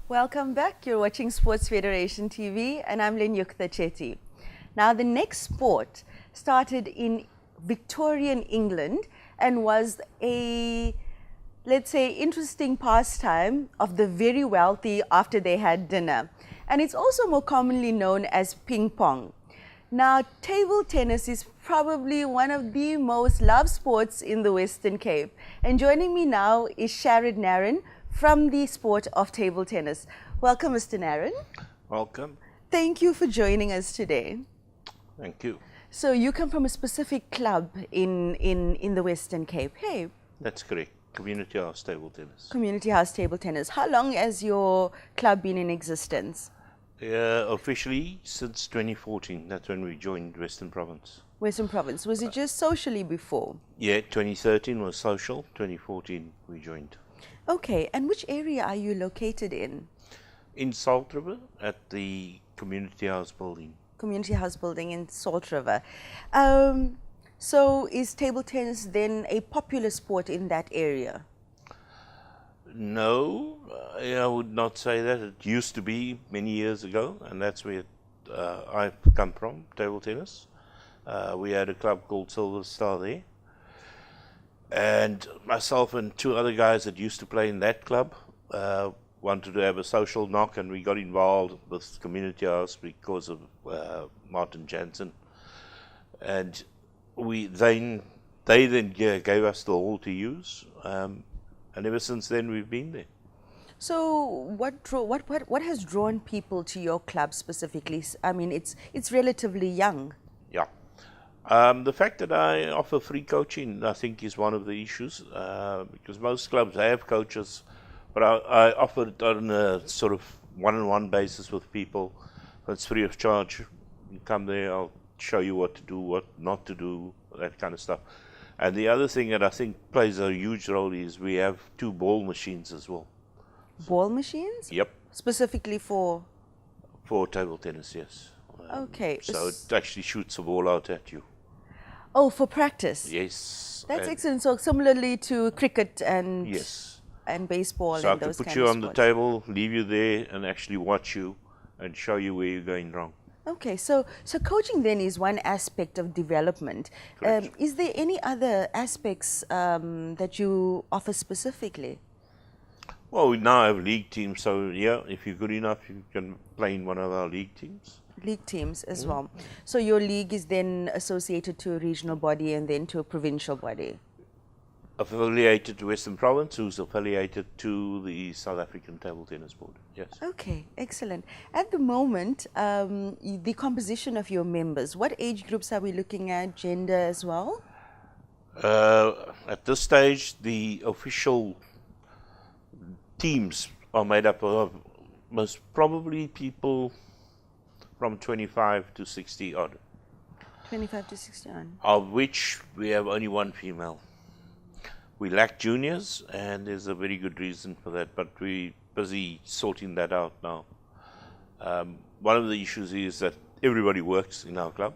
Welcome back. You're watching Sports Federation TV and I'm Lenyukta Chetty. Now the next sport started in Victorian England and was a, let's say, interesting pastime of the very wealthy after they had dinner. And it's also more commonly known as ping pong. Now, table tennis is probably one of the most loved sports in the Western Cape. And joining me now is Sharad Naran from the sport of table tennis. Welcome, Mr. Naran. Welcome. Thank you for joining us today. Thank you. So you come from a specific club in the Western Cape, hey? That's correct. Community House Table Tennis. Community House Table Tennis. How long has your club been in existence? Officially since 2014. That's when we joined Western Province. Western Province. Was it just socially before? Yeah, 2013 was social. 2014 we joined. Okay, and which area are you located in? In Salt River at the Community House building. Community House building in Salt River. So is table tennis then a popular sport in that area? No, I would not say that. It used to be many years ago, and that's where I've come from, table tennis. We had a club called Silver Star there. And myself and two other guys that used to play in that club wanted to have a social knock, and we got involved with Community House because of Martin Jansen. And they then gave us the hall to use. And ever since then, we've been there. So what has drawn people to your club specifically? I mean, it's relatively young. Yeah. The fact that I offer free coaching, I think, is one of the issues, because most clubs have coaches, but I offer it on a sort of one-on-one basis with people. It's free of charge. You come there, I'll show you what to do, what not to do, that kind of stuff. And the other thing that I think plays a huge role is we have 2 ball machines as well. Ball machines? Yep. Specifically for? For table tennis, yes. Okay. So it actually shoots a ball out at you. Oh, for practice? Yes. That's excellent. So similarly to cricket and yes. And baseball so and those kind of sports. So I could put you on the table, leave you there, and actually watch you and show you where you're going wrong. Okay, so coaching then is one aspect of development. Is there any other aspects that you offer specifically? Well, we now have league teams, so yeah, if you're good enough, you can play in one of our league teams. League teams as well. So your league is then associated to a regional body and then to a provincial body? Affiliated to Western Province, who's affiliated to the South African Table Tennis Board, yes. Okay, excellent. At the moment, the composition of your members, what age groups are we looking at, gender as well? At this stage, the official teams are made up of most probably people from 25 to 60 odd. 25 to 60 odd. Of which we have only 1 female. We lack juniors, and there's a very good reason for that, but we're busy sorting that out now. One of the issues is that everybody works in our club.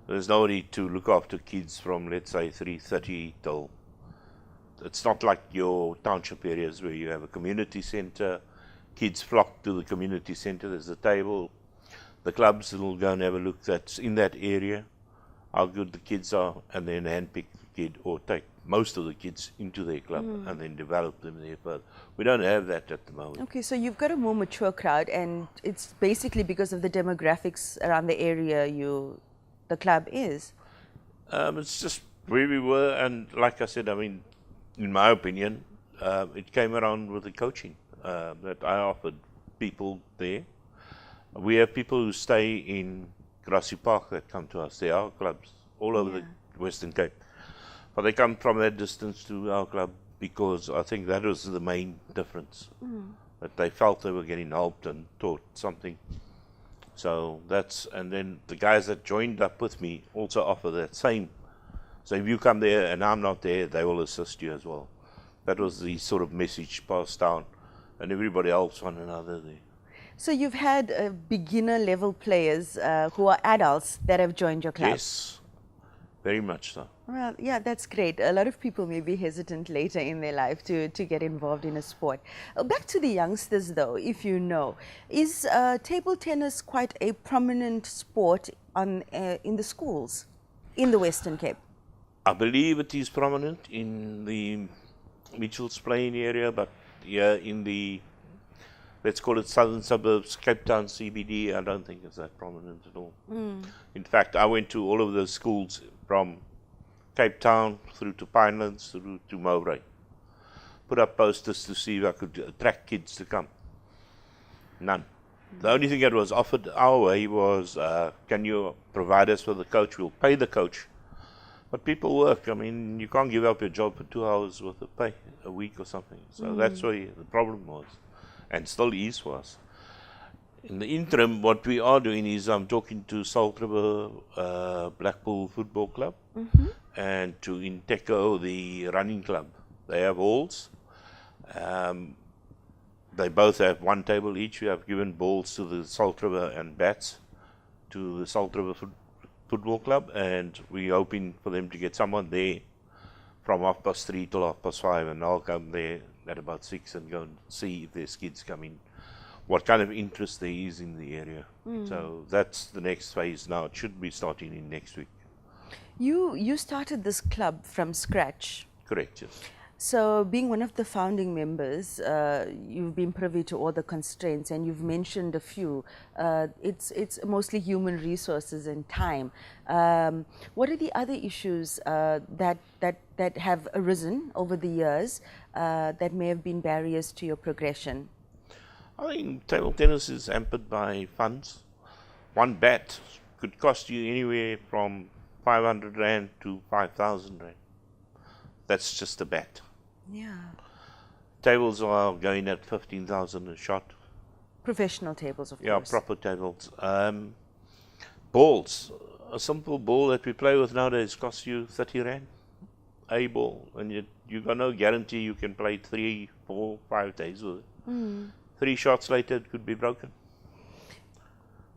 There's nobody to look after kids from, let's say, 3:30 till. It's not like your township areas where you have a community center. Kids flock to the community center. There's a table. The clubs will go and have a look that's in that area, how good the kids are, and then handpick the kid or take most of the kids into their club and then develop them there. But we don't have that at the moment. Okay, so you've got a more mature crowd, and it's basically because of the demographics around the area the club is. It's just where we were, and like I said, I mean, in my opinion, it came around with the coaching that I offered people there. We have people who stay in Grassy Park that come to us. There are clubs all over the Western Cape. But they come from that distance to our club because I think that was the main difference. That they felt they were getting helped and taught something. So and then the guys that joined up with me also offer that same. So if you come there and I'm not there, they will assist you as well. That was the sort of message passed down, and everybody else one another there. So you've had beginner level players who are adults that have joined your club? Yes. very much so. Well, yeah, that's great. A lot of people may be hesitant later in their life to get involved in a sport. Back to the youngsters, though, if you know, is table tennis quite a prominent sport in the schools in the Western Cape? I believe it is prominent in the Mitchell's Plain area, but yeah, in the, let's call it southern suburbs, Cape Town CBD, I don't think it's that prominent at all. In fact, I went to all of those schools from Cape Town through to Pinelands through to Mowbray. Put up posters to see if I could attract kids to come. None. The only thing that was offered our way was, can you provide us with a coach? We'll pay the coach. But people work. I mean, you can't give up your job for 2 hours worth of pay a week or something. So that's where the problem was, and still is for us. In the interim, what we are doing is I'm talking to Salt River Blackpool Football Club and to Inteco, the running club. They have halls. They both have one table each. We have given balls to the Salt River and bats to the Salt River Football Club, and we're hoping for them to get someone there from 3:30 till 5:30, and I'll come there at about 6 and go and see if there's kids coming, what kind of interest there is in the area. So that's the next phase now. It should be starting in next week. You started this club from scratch. Correct, yes. So, being one of the founding members, you've been privy to all the constraints, and you've mentioned a few. It's mostly human resources and time. What are the other issues that have arisen over the years that may have been barriers to your progression? I think table tennis is hampered by funds. One bat could cost you anywhere from 500 Rand to 5,000 Rand. That's just a bat. Yeah. Tables are going at 15,000 a shot. Professional tables, of course. Yeah, proper tables. Balls. A simple ball that we play with nowadays costs you 30 Rand. A ball. And you got no guarantee you can play 3, 4, 5 days with it. 3 shots later it could be broken.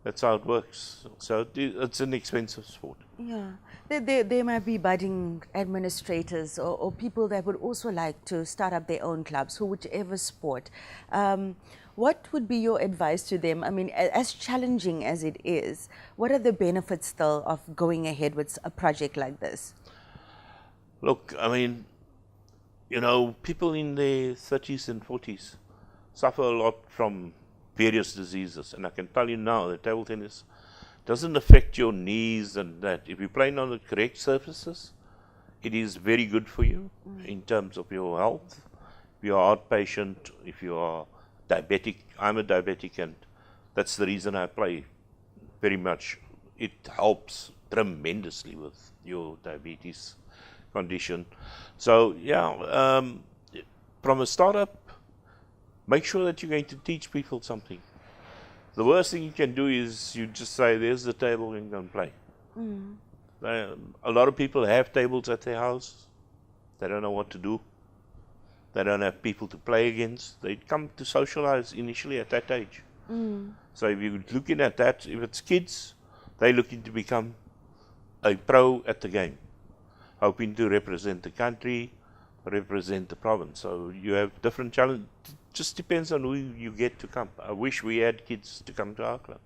That's how it works. So it's an expensive sport. Yeah. There might be budding administrators or people that would also like to start up their own clubs for whichever sport. What would be your advice to them? I mean, as challenging as it is, what are the benefits still of going ahead with a project like this? Look, I mean, you know, people in their 30s and 40s suffer a lot from various diseases, and I can tell you now that table tennis doesn't affect your knees and that. If you're playing on the correct surfaces, it is very good for you in terms of your health. If you're a heart patient, if you are diabetic, I'm a diabetic, and that's the reason I play very much. It helps tremendously with your diabetes condition. So yeah, from a startup, make sure that you're going to teach people something. The worst thing you can do is you just say, there's the table, and go and play. A lot of people have tables at their house. They don't know what to do. They don't have people to play against. They come to socialize initially at that age. So if you're looking at that, if it's kids, they're looking to become a pro at the game, hoping to represent the country, represent the province. So you have different challenges. Just depends on who you get to come. I wish we had kids to come to our club.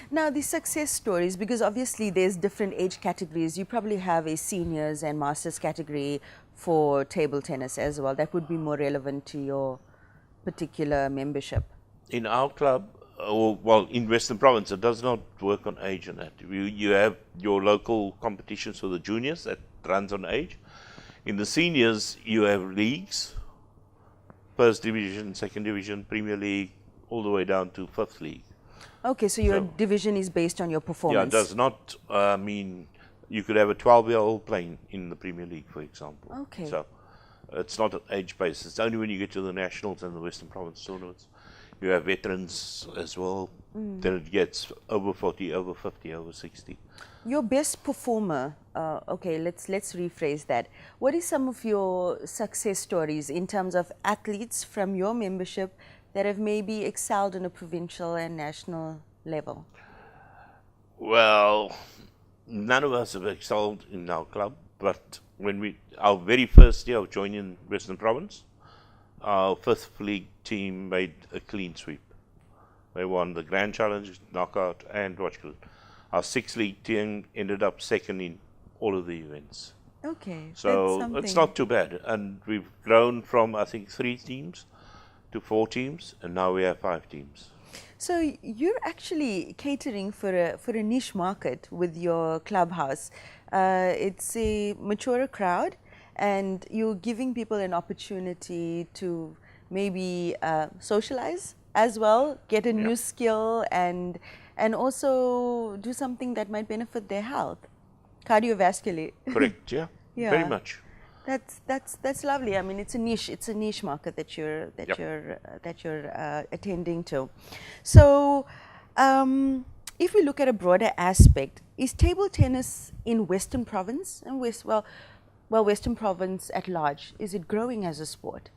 Now, the success stories, because obviously there's different age categories. You probably have a seniors and masters category for table tennis as well. That would be more relevant to your particular membership. In our club, well, in Western Province, it does not work on age and that. You have your local competitions for the juniors that runs on age. In the seniors, you have leagues. First division, second division, Premier League, all the way down to fifth league. Okay, so your division is based on your performance. Yeah, it does not mean you could have a 12-year-old playing in the Premier League, for example. Okay. So it's not an age base. It's only when you get to the nationals and the Western Province tournaments. You have veterans as well. Then it gets over 40, over 50, over 60. Your best performer, okay, let's rephrase that. What is some of your success stories in terms of athletes from your membership that have maybe excelled on a provincial and national level? Well, none of us have excelled in our club, but when our very first year of joining Western Province, our 5th league team made a clean sweep. They won the Grand Challenge, Knockout, and Watchfield. Our 6th league team ended up 2nd in all of the events. Okay. So it's not too bad. And we've grown from, I think, 3 teams to 4 teams, and now we have 5 teams. So you're actually catering for a niche market with your clubhouse. It's a mature crowd, and you're giving people an opportunity to maybe socialize as well, get a new skill, and also do something that might benefit their health, cardiovascularly. Correct. Yeah. Very much. That's lovely. I mean, it's a niche market that you're attending to. So, if we look at a broader aspect, is table tennis in Western Province and Western Province at large, is it growing as a sport?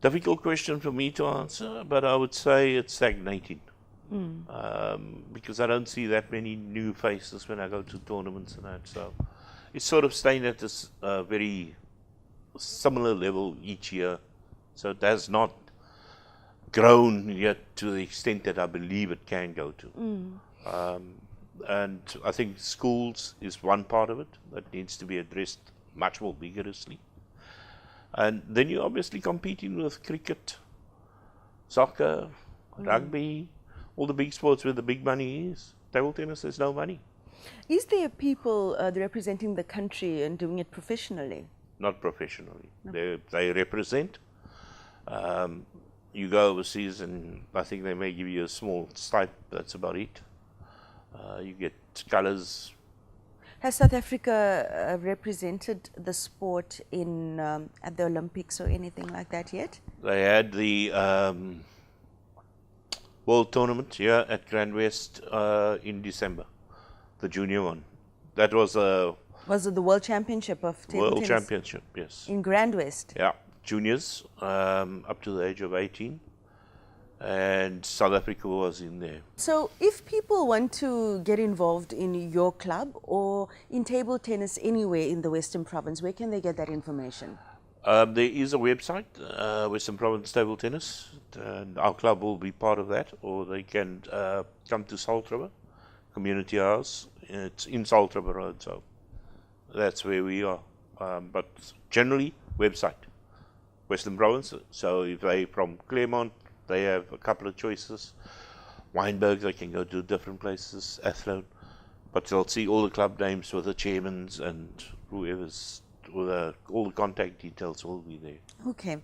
Difficult question for me to answer, but I would say it's stagnating. Because I don't see that many new faces when I go to tournaments and that. So it's sort of staying at this very similar level each year. So it has not grown yet to the extent that I believe it can go to. And I think schools is one part of it that needs to be addressed much more vigorously. And then you're obviously competing with cricket, soccer, rugby, all the big sports where the big money is. Table tennis, there's no money. Is there people representing the country and doing it professionally? Not professionally. No. They represent. You go overseas and I think they may give you a small stipend, that's about it. You get colours. Has South Africa represented the sport in at the Olympics or anything like that yet? They had the World Tournament here at Grand West in December, the junior one. That was a... Was it the World Championship of table tennis? World Championship, yes. In Grand West? Yeah, juniors up to the age of 18. And South Africa was in there. So if people want to get involved in your club or in table tennis anywhere in the Western Province, where can they get that information? There is a website, Western Province Table Tennis, and our club will be part of that, or they can come to Salt River Community House. It's in Salt River Road, so that's where we are. But generally, website, Western Province. So if they're from Claremont, they have a couple of choices. Wynberg, they can go to different places, Athlone. But they'll see all the club names with the chairmans and whoever's, with all the contact details will be there. Okay.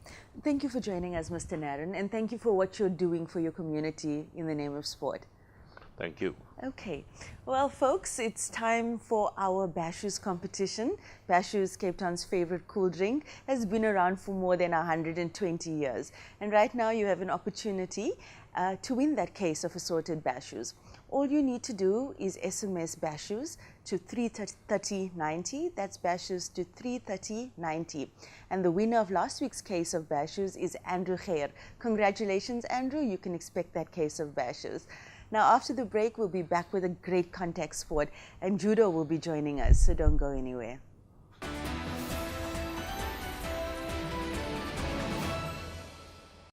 Thank you for joining us, Mr. Naran, and thank you for what you're doing for your community in the name of sport. Thank you. Okay. Well, folks, it's time for our Bashoes competition. Bashoes, Cape Town's favorite cool drink, has been around for more than 120 years. And right now you have an opportunity to win that case of assorted Bashoes. All you need to do is SMS Bashoes to 33090. That's Bashoes to 33090. And the winner of last week's case of Bashoes is Andrew Khair. Congratulations, Andrew. You can expect that case of Bashoes. Now, after the break, we'll be back with a great contact sport, and judo will be joining us, so don't go anywhere.